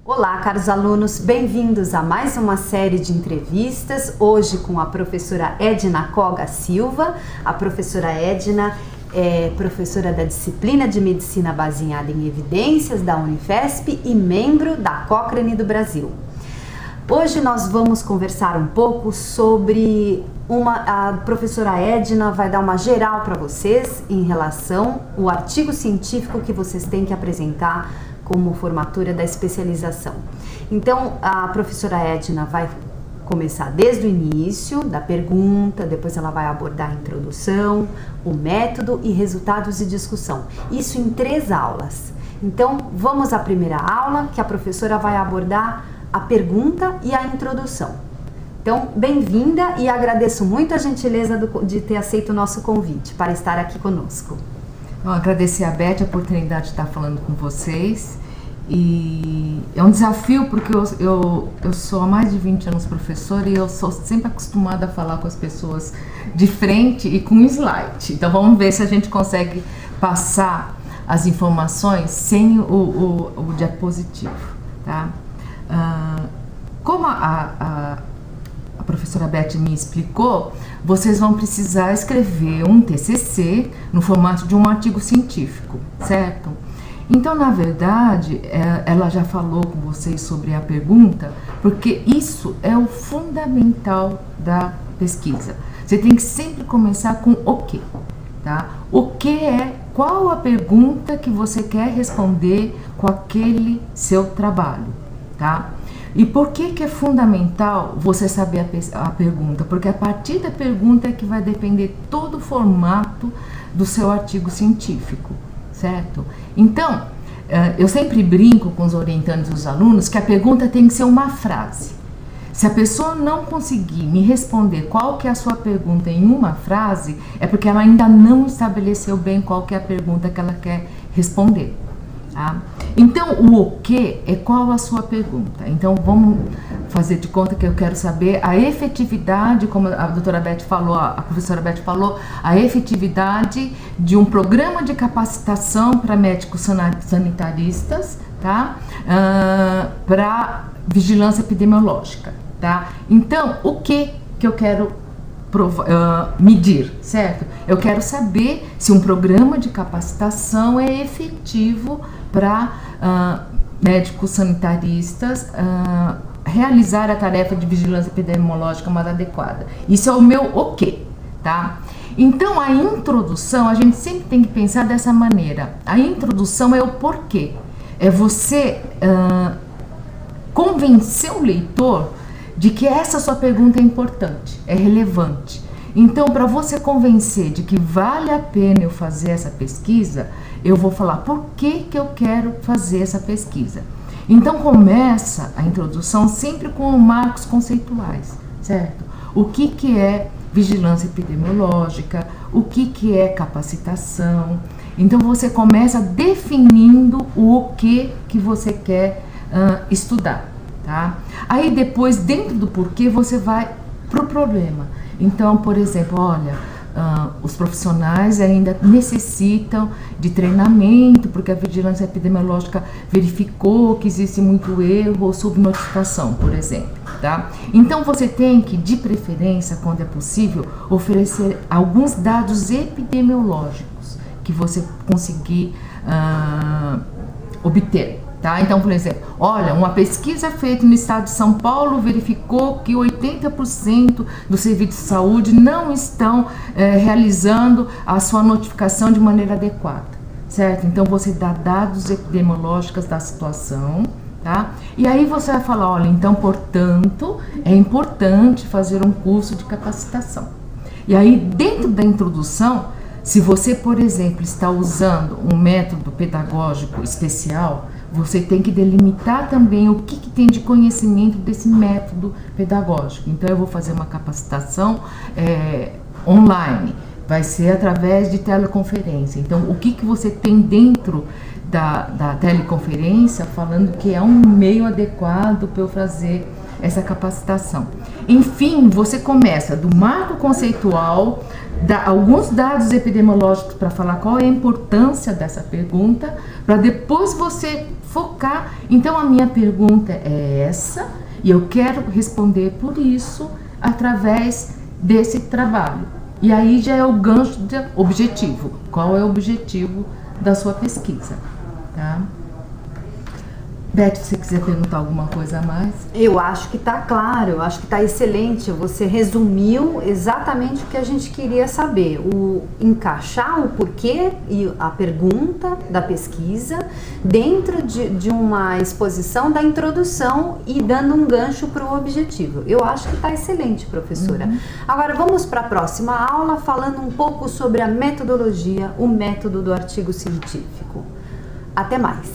Olá, caros alunos, bem-vindos a mais uma série de entrevistas, hoje com a professora Edna Koga Silva. A professora Edna é professora da disciplina de Medicina Baseada em Evidências da Unifesp e membro da Cochrane do Brasil. Hoje nós vamos conversar um pouco sobre a professora Edna vai dar uma geral para vocês em relação ao artigo científico que vocês têm que apresentar como formatura da especialização. Então, a professora Edna vai começar desde o início da pergunta, depois ela vai abordar a introdução, o método e resultados de discussão. Isso em 3 aulas. Então, vamos à primeira aula, que a professora vai abordar a pergunta e a introdução. Então, bem-vinda e agradeço muito a gentileza de ter aceito o nosso convite para estar aqui conosco. Agradecer a Beth a oportunidade de estar falando com vocês, e é um desafio porque eu sou há mais de 20 anos professora e eu sou sempre acostumada a falar com as pessoas de frente e com slide. Então vamos ver se a gente consegue passar as informações sem o diapositivo, tá? Como a professora Beth me explicou, vocês vão precisar escrever um TCC no formato de um artigo científico, certo? Então, na verdade, ela já falou com vocês sobre a pergunta, porque isso é o fundamental da pesquisa. Você tem que sempre começar com o quê, tá? O que é, qual a pergunta que você quer responder com aquele seu trabalho, tá? E por que é fundamental você saber a pergunta? Porque a partir da pergunta é que vai depender todo o formato do seu artigo científico, certo? Então, eu sempre brinco com os orientandos e os alunos que a pergunta tem que ser uma frase. Se a pessoa não conseguir me responder qual que é a sua pergunta em uma frase, é porque ela ainda não estabeleceu bem qual que é a pergunta que ela quer responder. Tá? Então, o que é qual a sua pergunta? Então, vamos fazer de conta que eu quero saber a efetividade, como a doutora Beth falou, a professora Beth falou, a efetividade de um programa de capacitação para médicos sanitaristas, tá? Para vigilância epidemiológica, tá? Então, o que eu quero medir, certo? Eu quero saber se um programa de capacitação é efetivo para médicos sanitaristas realizar a tarefa de vigilância epidemiológica mais adequada. Isso é o meu o quê, tá? Então, a introdução, a gente sempre tem que pensar dessa maneira. A introdução é o porquê. É você convencer o leitor de que essa sua pergunta é importante, é relevante. Então, para você convencer de que vale a pena eu fazer essa pesquisa, eu vou falar por que eu quero fazer essa pesquisa. Então, começa a introdução sempre com marcos conceituais, certo? O que é vigilância epidemiológica, o que é capacitação. Então, você começa definindo o que você quer estudar. Tá? Aí depois, dentro do porquê, você vai pro problema. Então, por exemplo, olha, os profissionais ainda necessitam de treinamento, porque a vigilância epidemiológica verificou que existe muito erro ou subnotificação, por exemplo, tá? Então, você tem que, de preferência, quando é possível, oferecer alguns dados epidemiológicos que você conseguir obter. Tá? Então, por exemplo, olha, uma pesquisa feita no estado de São Paulo verificou que 80% dos serviços de saúde não estão realizando a sua notificação de maneira adequada, certo? Então, você dá dados epidemiológicos da situação, tá? E aí você vai falar, olha, então, portanto, é importante fazer um curso de capacitação. E aí, dentro da introdução, se você, por exemplo, está usando um método pedagógico especial, você tem que delimitar também o que tem de conhecimento desse método pedagógico. Então, eu vou fazer uma capacitação online, vai ser através de teleconferência. Então, o que você tem dentro da teleconferência, falando que é um meio adequado para eu fazer essa capacitação. Enfim, você começa do marco conceitual, dá alguns dados epidemiológicos para falar qual é a importância dessa pergunta, para depois você focar. Então a minha pergunta é essa, e eu quero responder por isso através desse trabalho. E aí já é o gancho de objetivo. Qual é o objetivo da sua pesquisa? Tá? Beth, se você quiser perguntar alguma coisa a mais. Eu acho que está claro, eu acho que está excelente. Você resumiu exatamente o que a gente queria saber. Encaixar o porquê e a pergunta da pesquisa dentro de uma exposição da introdução e dando um gancho para o objetivo. Eu acho que está excelente, professora. Agora vamos para a próxima aula falando um pouco sobre a metodologia, o método do artigo científico. Até mais!